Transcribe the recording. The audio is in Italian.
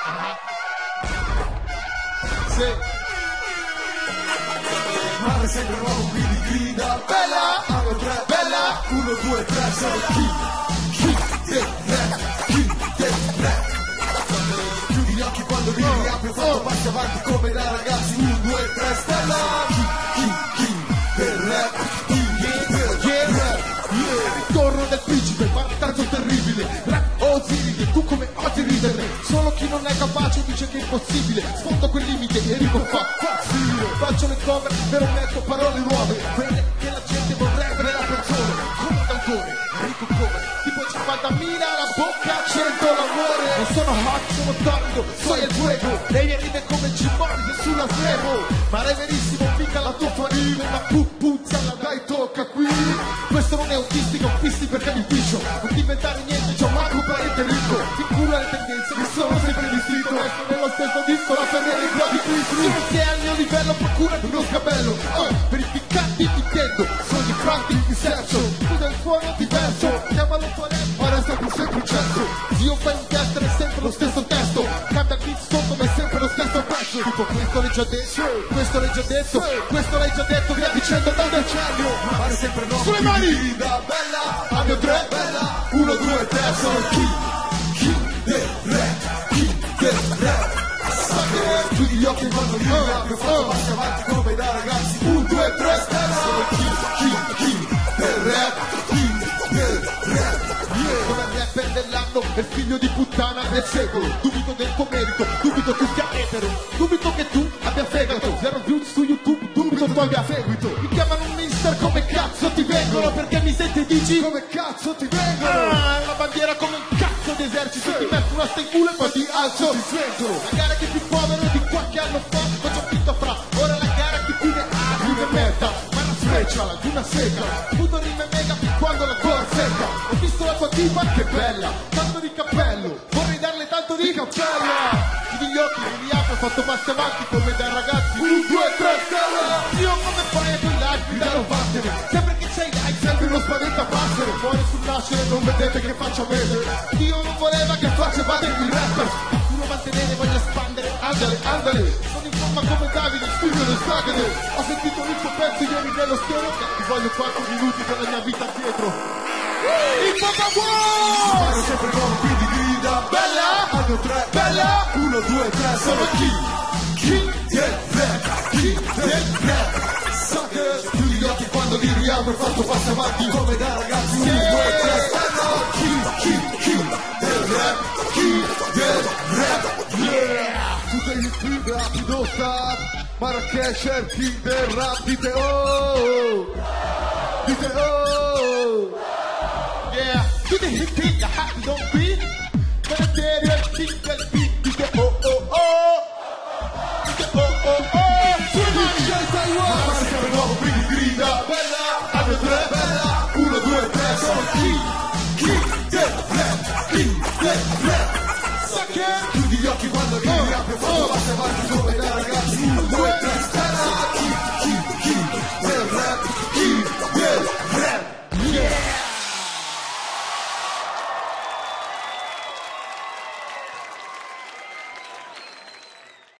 Sì. Mare sempre nuovo, quindi grida bella, hanno tre, bella, 1, 2, 3, sono chi del rap, chi del rap. Chiudi gli occhi quando li riapri, ho fatto passi avanti come da ragazzi, 1, 2, 3, stella, chi del rap, chi del rap, ritorno del principe, vantaggio terribile, rap Osiris, tu come oggi ridere, solo chi non è capace dice che è impossibile, sfondo quel limite e arrivo facile, faccio le cover, però metto parole nuove, quelle che la gente vorrebbe nella canzone, come un autore, ricco come, tipo 50.000 la bocca, 100 l'amore, non sono hot, sono torrido, soy il fuego, lei mi ride come G-Morgan sulla Svevo, ma è verissimo, mica la tua farina, ma puzzala, dai tocca qui, questo non è autistico, fissi perché mi piscio, non diventare niente, c'ho manco parente ricco, ti culo le tendenze che sono sempre distinto, resto nello stesso disco, la ferrera in gradi crisi, che al mio livello procura di uno sgabello, per i piccanti ti chiedo, sono di fatti di sesso, tu del suono diverso, chiamalo tuo rap, ma resta più semplicesso, zio fai un test è sempre lo stesso testo, cambia il beat sotto ma è sempre lo stesso pezzo, tipo questo l'hai già detto, questo l'hai già detto, questo l'hai già detto, via dicendo da un decennio, fare sempre nuovo, sulle mani, grida bella, a mio tre, bella, 1, 2, 3, sono chi del rap, chi del rap, chiudi gli occhi quando li riapri, ho fatto passi avanti come da ragazzi, 1, 2, 3, stella, sono chi del rap, chi del rap, come il rapper dell'anno, è il figlio di puttana del secolo, dubito del tuo merito, dubito tu sia etero, dubito che tu abbia fegato, 0 views su YouTube, dubito tu abbia seguito, mi chiamano un mister, come cazzo ti vengono, perché mi senti e dici, come cazzo ti vengono, è una bandiera come un cazzo di esercito, ti metto una sta in culo e poi ti alzo, ti sventolo, la gara che è più povero di qualche anno fa, faccio finta fra, ora la gara che più ne ha, più ne merda, ma la special, di una sega, puto rime mega fin quando la tua secca, ho visto la tua tipa che bella, tanto di cappello, vorrei darle tanto di cappella, chiudi gli occhi, mi riapro, ho fatto passi avanti come da ragazzi, 1, 2, 3, stella, io come fai a quei like, gridano vattene, sempre che c'hai like, sempre uno spaventa passere, fuori sul nascere, non vedete che faccia vedere, Dio non voleva che facevate il rapper, uno mantenere, voglio espandere, andale, sono in forma come Davide, studio del Sagade, ho sentito il tuo pezzo ieri nello stereo, ti voglio 4 minuti della mia vita dietro. Il Pokémon! Fare sempre nuovo, quindi grida bella, hanno tre, bella, 1, 2, 3, sono chi del rap, chi del rap, suckers, chiudi gli occhi quando li riapro, ho fatto passi avanti come da ragazzi, 1, 2, 3, stella, chi del rap, chi del rap, yeah! Tu sei il king rap, don't stop, Marrakesh è il king del rap, dite oh, dite oh, yeah, tu sei il king, the happy don't beat, Marrakesh è il king del beat, dite oh oh oh, dite oh oh oh, sulle mani c'è il Taiwan, ma sempre nuovo quindi grida, bella, a mio tre, bella, 1, 2, 3, sono chi